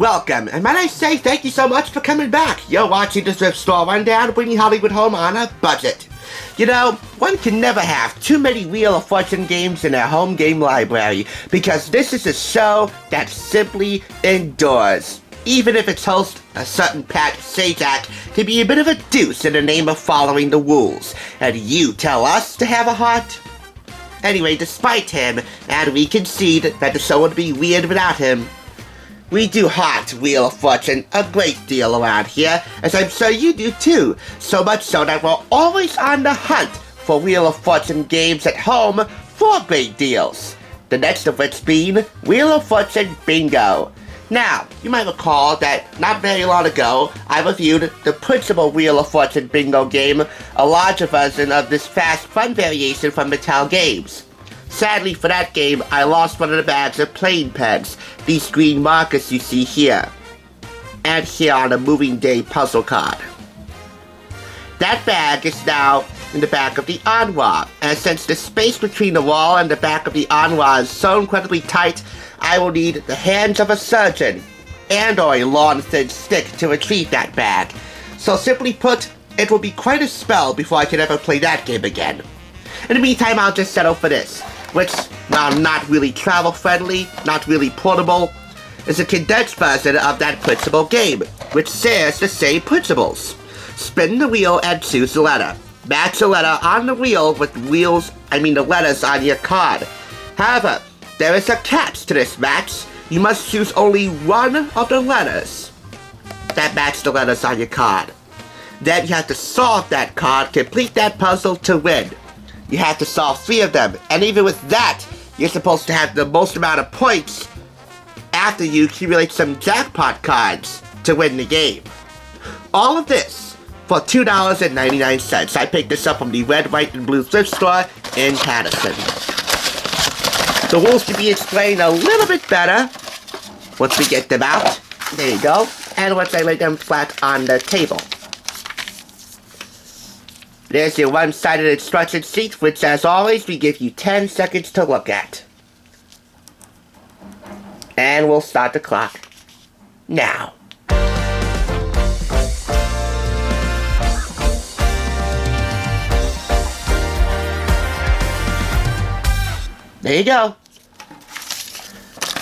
Welcome, and might I say thank you so much for coming back. You're watching the Thrift Store Rundown, bringing Hollywood home on a budget. You know, one can never have too many Wheel of Fortune games in their home game library, because this is a show that simply endures. Even if its host, a certain Pat Sajak, can be a bit of a deuce in the name of following the rules. And you tell us to have a heart? Anyway, despite him, and we concede that the show would be weird without him, we do heart Wheel of Fortune a great deal around here, as I'm sure you do too. So much so that we're always on the hunt for Wheel of Fortune games at home for great deals. The next of which being Wheel of Fortune Bingo. Now, you might recall that not very long ago, I reviewed the principal Wheel of Fortune Bingo game, a larger version of this fast fun variation from Mattel Games. Sadly for that game, I lost one of the bags of playing pegs, these green markers you see here, and here on a moving day puzzle card. That bag is now in the back of the armoire, and since the space between the wall and the back of the armoire is so incredibly tight, I will need the hands of a surgeon, and or a long thin stick to retrieve that bag. So simply put, it will be quite a spell before I can ever play that game again. In the meantime, I'll just settle for this, which, while not really travel-friendly, not really portable, is a condensed version of that principal game, which shares the same principles. Spin the wheel and choose the letter. Match the letter on the wheel with the letters on your card. However, there is a catch to this match. You must choose only one of the letters that match the letters on your card. Then you have to solve that card, complete that puzzle to win. You have to solve 3 of them, and even with that, you're supposed to have the most amount of points after you accumulate some jackpot cards to win the game. All of this for $2.99. I picked this up from the Red, White, and Blue Thrift Store in Patterson. The rules can be explained a little bit better once we get them out. There you go. And once I lay them flat on the table. There's your one-sided instruction sheet, which as always, we give you 10 seconds to look at. And we'll start the clock now. There you go.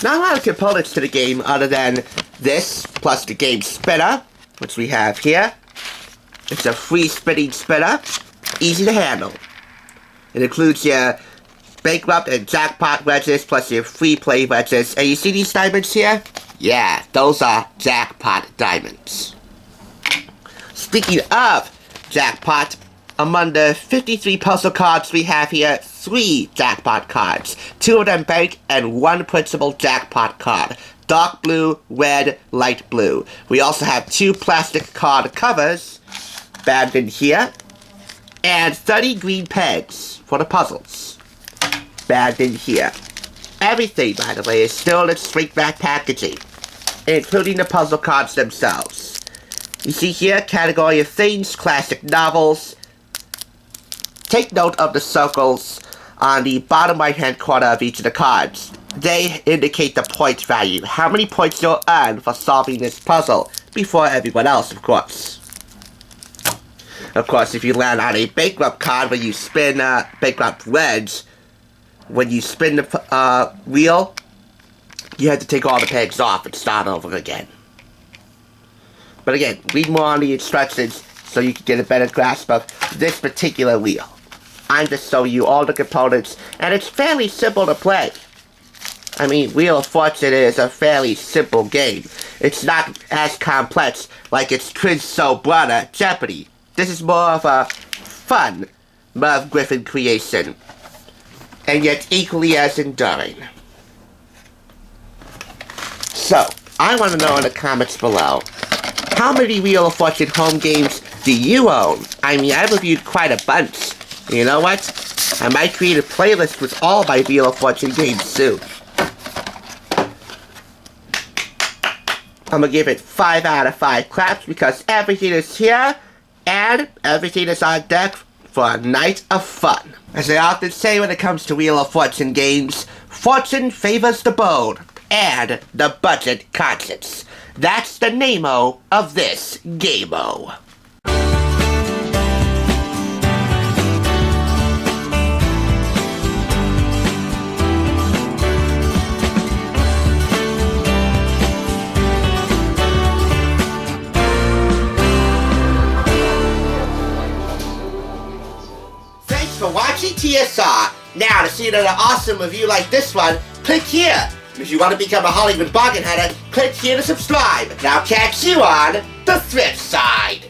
Not a lot of components to the game other than this, plus the game spinner, which we have here. It's a free spinning spinner, easy to handle. It includes your bankrupt and jackpot wedges, plus your free play wedges. And you see these diamonds here? Yeah, those are jackpot diamonds. Speaking of jackpot, among the 53 puzzle cards we have here, 3 jackpot cards. 2 of them bank and 1 principal jackpot card. Dark blue, red, light blue. We also have 2 plastic card covers bagged in here, and 30 green pegs for the puzzles bagged in here. Everything, by the way, is still in shrink wrap packaging, including the puzzle cards themselves. You see here, category of things, classic novels. Take note of the circles on the bottom right hand corner of each of the cards. They indicate the point value, how many points you'll earn for solving this puzzle, before everyone else, of course. Of course, if you land on a bankrupt card where you spin bankrupt wedge, when you spin the wheel, you have to take all the pegs off and start over again. But again, read more on the instructions so you can get a better grasp of this particular wheel. I'm just showing you all the components, and it's fairly simple to play. I mean, Wheel of Fortune is a fairly simple game. It's not as complex like its twin soul brother, Jeopardy! This is more of a fun Merv Griffin creation, and yet equally as enduring. So, I want to know in the comments below, how many Wheel of Fortune home games do you own? I mean, I've reviewed quite a bunch. You know what? I might create a playlist with all my Wheel of Fortune games soon. I'm gonna give it 5 out of 5 claps because everything is here and everything is on deck for a night of fun. As I often say when it comes to Wheel of Fortune games, fortune favors the bold. and the budget conscious. That's the name-o of this game-o. Thanks for watching TSR. Now, to see another awesome review like this one, click here. If you want to become a Hollywood bargain hunter, click here to subscribe. And I'll catch you on the thrift side.